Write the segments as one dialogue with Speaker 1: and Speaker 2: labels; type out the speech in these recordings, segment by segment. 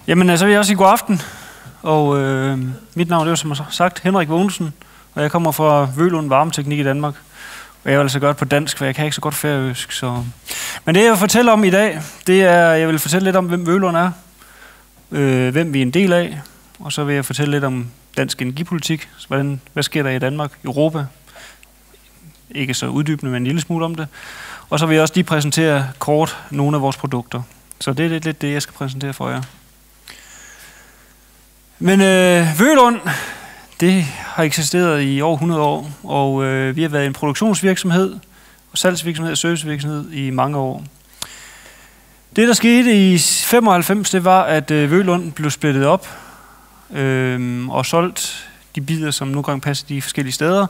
Speaker 1: Jamen, så vil jeg også sige god aften. Og mit navn er jo som sagt Henrik Vognsen, og jeg kommer fra Vølund Varmeteknik i Danmark. Og jeg vil altså gøre det på dansk, for jeg kan ikke så godt færøsk. Så. Men det jeg vil fortælle om i dag, det er, jeg vil fortælle lidt om, hvem Vølund er, hvem vi er en del af, og så vil jeg fortælle lidt om dansk energipolitik, hvad sker der i Danmark, Europa. Ikke så uddybende, men en lille smule om det. Og så vil jeg også lige præsentere kort nogle af vores produkter. Så det er lidt det, jeg skal præsentere for jer. Men Vølund, det har eksisteret i over 100 år, og vi har været en produktionsvirksomhed, og salgsvirksomhed og servicevirksomhed i mange år. Det, der skete i 95, det var, at Vølund blev splittet op og solgt de bidder, som nogle gange passer de forskellige steder.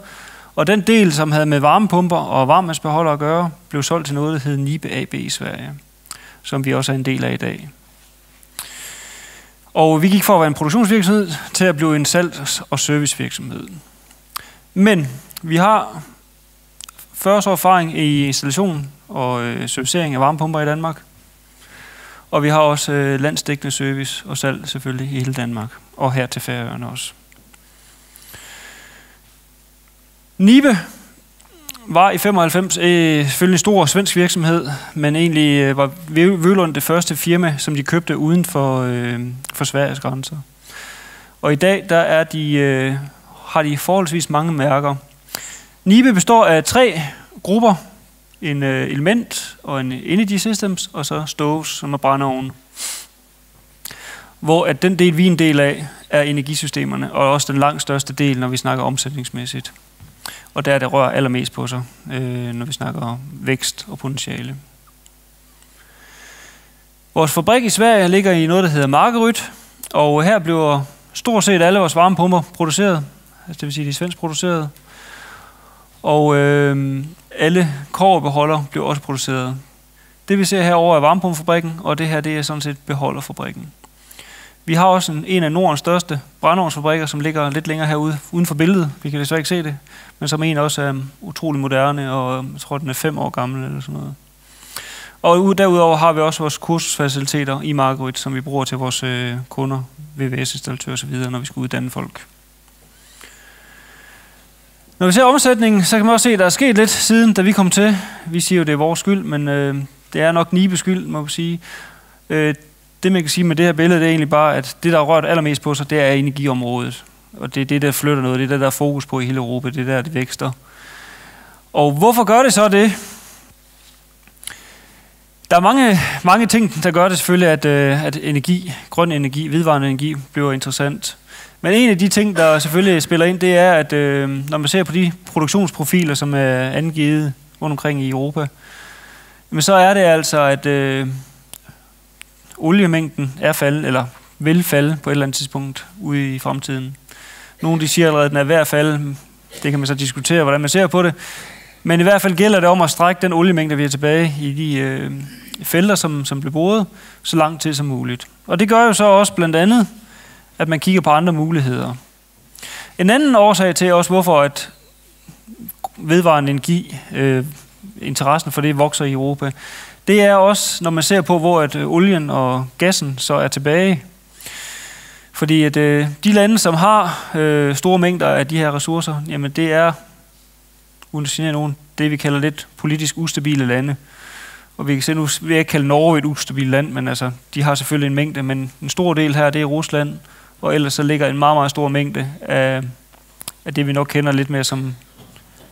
Speaker 1: Og den del, som havde med varmepumper og varmvandsbeholdere at gøre, blev solgt til noget, der hed Nibe AB i Sverige, som vi også er en del af i dag. Og vi gik fra at være en produktionsvirksomhed til at blive en salgs- og servicevirksomhed. Men vi har 40 års erfaring i installation og servicering af varmepumper i Danmark. Og vi har også landsdækkende service og salg selvfølgelig i hele Danmark, og her til Færøerne også. Nibe var i 95 selvfølgelig en stor svensk virksomhed, men egentlig var Vølund det første firma, som de købte uden for Sveriges grænser. Og i dag der har de forholdsvis mange mærker. Nibe består af 3 grupper. En element og en energy systems, og så stoves, som er brændeovne. Hvor at den del, vi er en del af, er energisystemerne, og også den langt største del, når vi snakker omsætningsmæssigt. Og der er det rører allermest på sig, når vi snakker om vækst og potentiale. Vores fabrik i Sverige ligger i noget, der hedder Markaryd, og her bliver stort set alle vores varmepumper produceret, altså det vil sige, de er svensk produceret. Og alle kobberbeholder bliver også produceret. Det vi ser herovre er varmepumpefabrikken, og det her det er sådan set beholderfabrikken. Vi har også en af Nordens største brændeovnsfabrikker, som ligger lidt længere herude, uden for billedet. Vi kan desværre ikke se det, men som en også er utrolig moderne, og jeg tror, den er 5 år gammel eller sådan noget. Og derudover har vi også vores kursusfaciliteter i Markaryd, som vi bruger til vores kunder, VVS-installatører osv., når vi skal uddanne folk. Når vi ser omsætningen, så kan man også se, at der er sket lidt siden, da vi kom til. Vi siger jo, det er vores skyld, men det er nok Nibes skyld, må vi sige. Det, man kan sige med det her billede, det er egentlig bare, at det, der har rørt allermest på sig, det er energiområdet. Og det er det, der flytter noget. Det er det, der er fokus på i hele Europa. Det er der, det vækster. Og hvorfor gør det så det? Der er mange ting, der gør det selvfølgelig, at energi, grøn energi, vedvarende energi bliver interessant. Men en af de ting, der selvfølgelig spiller ind, det er, at når man ser på de produktionsprofiler, som er angivet rundt omkring i Europa, men så er det altså, at oliemængden er faldet, eller vil falde på et eller andet tidspunkt ude i fremtiden. Nogle de siger allerede, at den er ved at falde. Det kan man så diskutere, hvordan man ser på det. Men i hvert fald gælder det om at strække den oliemængde, vi har tilbage i de felter, som blev boret, så lang tid som muligt. Og det gør jo så også blandt andet, at man kigger på andre muligheder. En anden årsag til også, hvorfor at vedvarende energi, interessen for det vokser i Europa, det er også, når man ser på, hvor at olien og gassen så er tilbage. Fordi at de lande, som har store mængder af de her ressourcer, jamen det er, uden at sige nogen, det vi kalder lidt politisk ustabile lande. Og vi kan se nu, vil jeg ikke kalde Norge et ustabilt land, men altså, de har selvfølgelig en mængde, men en stor del her, det er Rusland, og ellers så ligger en meget, meget stor mængde af det, vi nok kender lidt mere som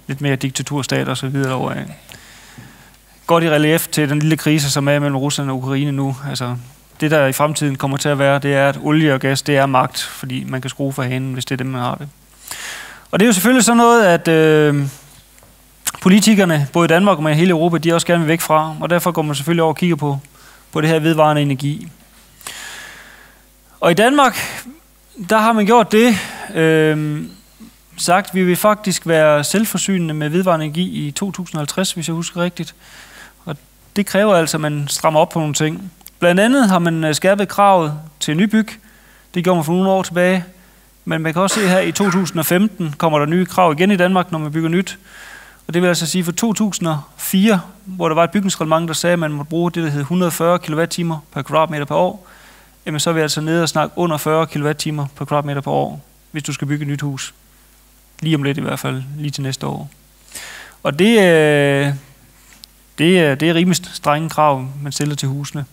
Speaker 1: lidt mere diktaturstater og så videre overaf. Godt i relief til den lille krise, som er mellem Rusland og Ukraine nu. Altså, det, der i fremtiden kommer til at være, det er, at olie og gas, det er magt, fordi man kan skrue for hanen, hvis det er dem, man har det. Og det er jo selvfølgelig sådan noget, at politikerne, både i Danmark og i hele Europa, de også gerne vil væk fra, og derfor går man selvfølgelig over og kigger på det her vedvarende energi. Og i Danmark, der har man gjort det, sagt, vi vil faktisk være selvforsynende med vedvarende energi i 2050, hvis jeg husker rigtigt. Og det kræver altså, at man strammer op på nogle ting. Blandt andet har man skærpet kravet til nybyg. Det gjorde man for nogle år tilbage. Men man kan også se her, i 2015 kommer der nye krav igen i Danmark, når man bygger nyt. Og det vil altså sige, for 2004, hvor der var et bygningsreglement, der sagde, at man måtte bruge det, der hed 140 kWh per kvadratmeter per år, jamen så er vi altså nede og snakke under 40 kWh per kvadratmeter per år, hvis du skal bygge et nyt hus. Lige om lidt i hvert fald, lige til næste år. Og det er rimelig strenge krav, man stiller til husene.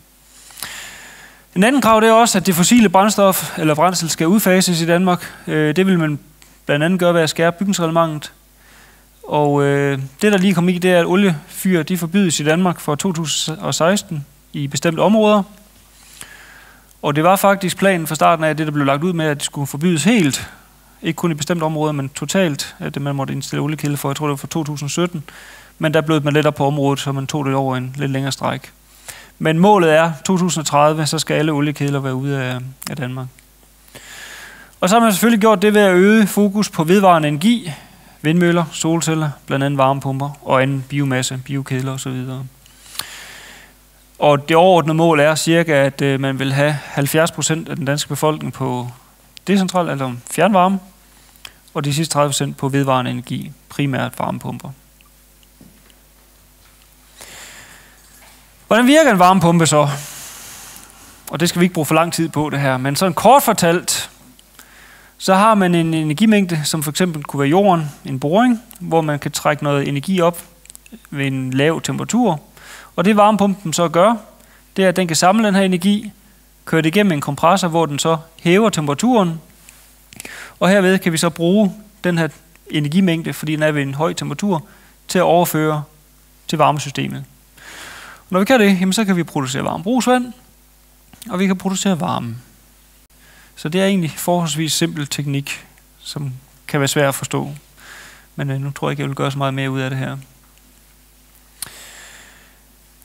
Speaker 1: En anden krav det er også, at det fossile brændstof eller brændsel skal udfases i Danmark. Det vil man blandt andet gøre ved at skærpe bygningsreglementet. Og det, der lige kom i, det er, at oliefyr de forbydes i Danmark for 2016 i bestemte områder. Og det var faktisk planen fra starten af, det der blev lagt ud med, at det skulle forbydes helt. Ikke kun i bestemte områder, men totalt, at man måtte indstille oliekilder for, jeg tror det var for 2017. Men der blev man lidt op på området, så man tog det over en lidt længere stræk. Men målet er 2030, så skal alle oliekedler være ude af Danmark. Og så har man selvfølgelig gjort det ved at øge fokus på vedvarende energi, vindmøller, solceller, blandt andet varmepumper og anden biomasse, biokedler osv. Og det overordnede mål er cirka, at man vil have 70% af den danske befolkning på decentral, eller fjernvarme, og de sidste 30% på vedvarende energi, primært varmepumper. Hvordan virker en varmepumpe så? Og det skal vi ikke bruge for lang tid på det her, men sådan kort fortalt, så har man en energimængde, som for eksempel kunne være jorden, en boring, hvor man kan trække noget energi op ved en lav temperatur. Og det varmepumpen så gør, det er, at den kan samle den her energi, køre det igennem en kompressor, hvor den så hæver temperaturen. Og herved kan vi så bruge den her energimængde, fordi den er ved en høj temperatur, til at overføre til varmesystemet. Når vi kan det, jamen så kan vi producere varmt brugsvand, og vi kan producere varme. Så det er egentlig forholdsvis simpel teknik, som kan være svær at forstå. Men nu tror jeg ikke, jeg vil gøre så meget mere ud af det her.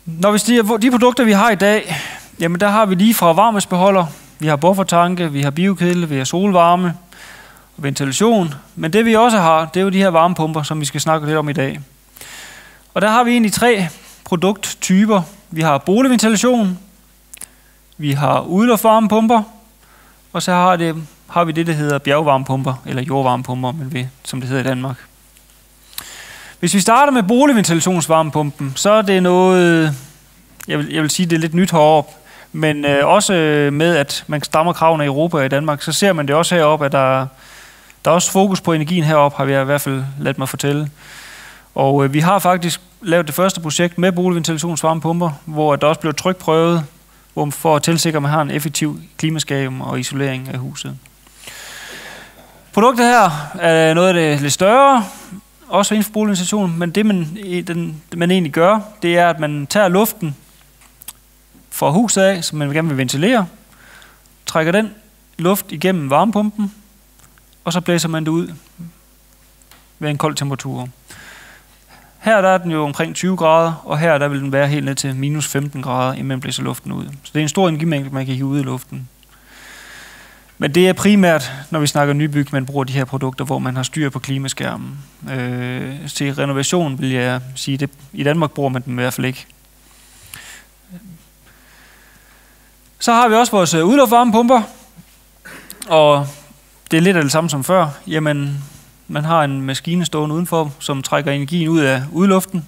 Speaker 1: Når vi stiger de produkter, vi har i dag, jamen der har vi lige fra varmesbeholder, vi har buffertanke, vi har biokedle, vi har solvarme og ventilation. Men det vi også har, det er jo de her varmepumper, som vi skal snakke lidt om i dag. Og der har vi egentlig 3 produkttyper. Vi har boligventilation, vi har udluftvarmepumper, og så har vi det, der hedder bjergvarmepumper, eller jordvarmepumper, som det hedder i Danmark. Hvis vi starter med boligventilationsvarmepumpen, så er det noget, jeg vil sige, det er lidt nyt heroppe, men også med, at man strammer kravene i Europa og i Danmark, så ser man det også heroppe, at der er også fokus på energien heroppe, har vi i hvert fald ladet mig fortælle. Og vi har faktisk lavet det første projekt med boligventilationsvarmepumper, hvor der også blev trykprøvet, for at tilsikre, at man har en effektiv klimaskabning og isolering af huset. Produktet her er noget af det lidt større, også inden for boligventilation, men det man egentlig gør, det er, at man tager luften fra huset af, som man gerne vil ventilere, trækker den luft igennem varmepumpen, og så blæser man det ud ved en kold temperatur. Her der er den jo omkring 20 grader, og her der vil den være helt ned til minus 15 grader, inden man blæser luften ud. Så det er en stor energimængde, man kan hive ud i luften. Men det er primært, når vi snakker nybyg, man bruger de her produkter, hvor man har styr på klimaskærmen. Til renovation vil jeg sige, det i Danmark bruger man dem i hvert fald ikke. Så har vi også vores udluftvarmepumper, og det er lidt af det samme som før. Jamen, man har en maskine stående udenfor, som trækker energien ud af udluften.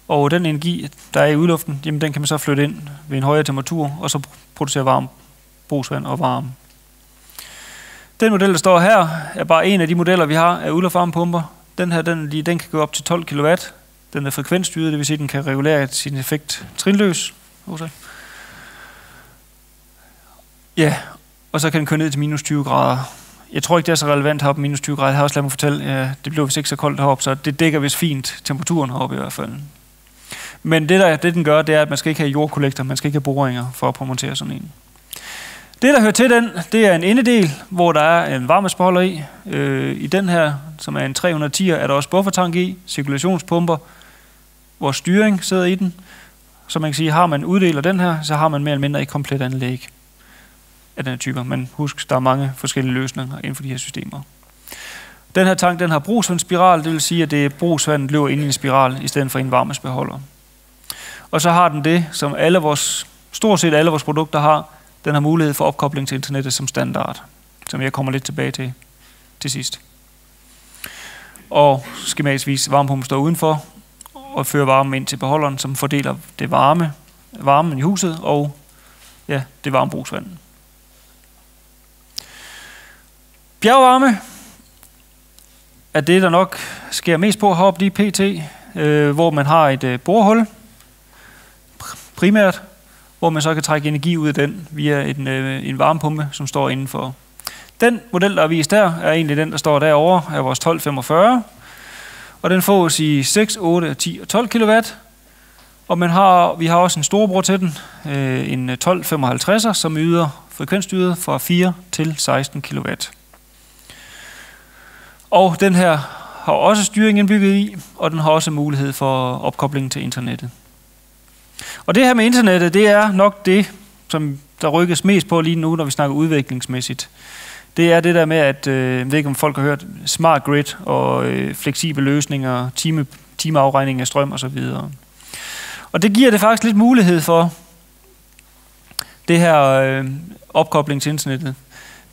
Speaker 1: Og den energi, der er i udluften, jamen den kan man så flytte ind ved en højere temperatur, og så producere varmt brugsvand og varme. Den model, der står her, er bare en af de modeller, vi har af udluftvarmepumper. Den her, den kan gå op til 12 kW. Den er frekvensstyret, det vil sige, at den kan regulere sin effekt trinløs. Ja, og så kan den køre ned til minus 20 grader. Jeg tror ikke, det er så relevant heroppe minus 20 grader. Jeg har også ladet mig fortælle, ja, det bliver vist ikke så koldt heroppe, så det dækker vist fint temperaturen heroppe i hvert fald. Men det den gør, det er, at man skal ikke have jordkollektor, man skal ikke have boringer for at montere sådan en. Det, der hører til den, det er en indedel, hvor der er en varmesbeholder i. I den her, som er en 310'er, er der også buffertank i, cirkulationspumper, hvor styring sidder i den. Så man kan sige, har man uddeler den her, så har man mere eller mindre et komplet anlæg af den her typer. Men husk, der er mange forskellige løsninger inden for de her systemer. Den her tank, den har brugsvandsspiral, det vil sige, at det brugsvandet løber ind i en spiral, i stedet for en varmesbeholder. Og så har den det, som stort set alle vores produkter har. Den har mulighed for opkobling til internettet som standard, som jeg kommer lidt tilbage til sidst. Og skematisk vis, varmepumpen står udenfor og fører varmen ind til beholderen, som fordeler det varmen i huset og ja, det varmbrugsvand. Bjergvarme er det, der nok sker mest på heroppe lige pt., hvor man har et borehul primært, hvor man så kan trække energi ud af den via en varmepumpe, som står indenfor. Den model, der er vist der, er egentlig den, der står derovre, af vores 1245, og den fås i 6, 8, 10 og 12 kW. Og vi har også en storebror til den, en 1255'er, som yder frekvensstyret fra 4 til 16 kW. Og den her har også styring indbygget i, og den har også mulighed for opkobling til internettet. Og det her med internettet, det er nok det, som der rykkes mest på lige nu, når vi snakker udviklingsmæssigt. Det er det der med, at jeg ved ikke, om folk har hørt smart grid og fleksible løsninger, timeafregning af strøm osv. Og det giver det faktisk lidt mulighed for det her opkobling til internettet.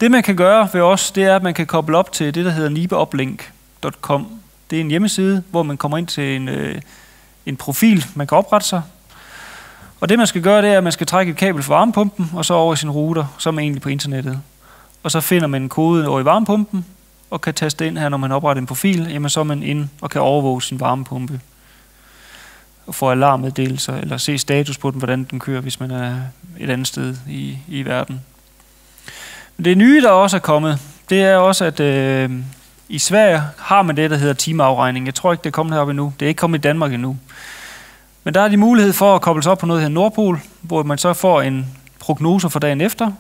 Speaker 1: Det man kan gøre ved os, det er, at man kan koble op til det, der hedder nibeoplink.com. Det er en hjemmeside, hvor man kommer ind til en profil, man kan oprette sig. Og det man skal gøre, det er, at man skal trække et kabel fra varmepumpen, og så over i sin router, som er egentlig på internettet. Og så finder man en kode over i varmepumpen, og kan taste ind her, når man opretter en profil, jamen så er man inde og kan overvåge sin varmepumpe. Og få alarmmeddelelser, eller se status på den, hvordan den kører, hvis man er et andet sted i verden. Men det nye, der også er kommet, det er også, at i Sverige har man det, der hedder timeafregning. Jeg tror ikke, det er kommet heroppe endnu. Det er ikke kommet i Danmark endnu. Men der er de mulighed for at koble sig op på noget her Nordpol, hvor man så får en prognose for dagen efter.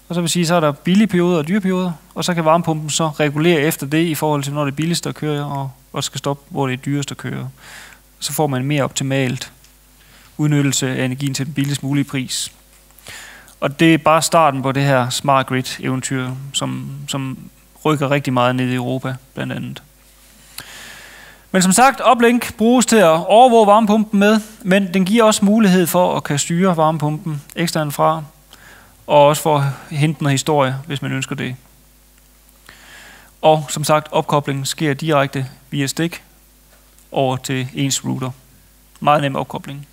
Speaker 1: Og så vil sige, så er der billige perioder og dyre perioder, og så kan varmepumpen så regulere efter det i forhold til, når det er billigst at køre, og skal stoppe, hvor det er dyrest at køre. Så får man mere optimalt udnyttelse af energien til den billigst mulige pris. Og det er bare starten på det her smart grid-eventyr, som rykker rigtig meget ned i Europa, blandt andet. Men som sagt, Uplink bruges til at overvåge varmepumpen med, men den giver også mulighed for at kan styre varmepumpen eksternt fra, og også for at hente noget historie, hvis man ønsker det. Og som sagt, opkoblingen sker direkte via stik over til ens router. Meget nem opkobling.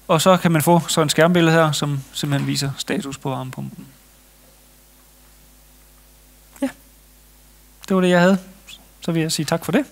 Speaker 1: Og så kan man få så en skærmbillede her, som simpelthen viser status på varmepumpen. Ja, det var det, jeg havde. Så vil jeg sige tak for det.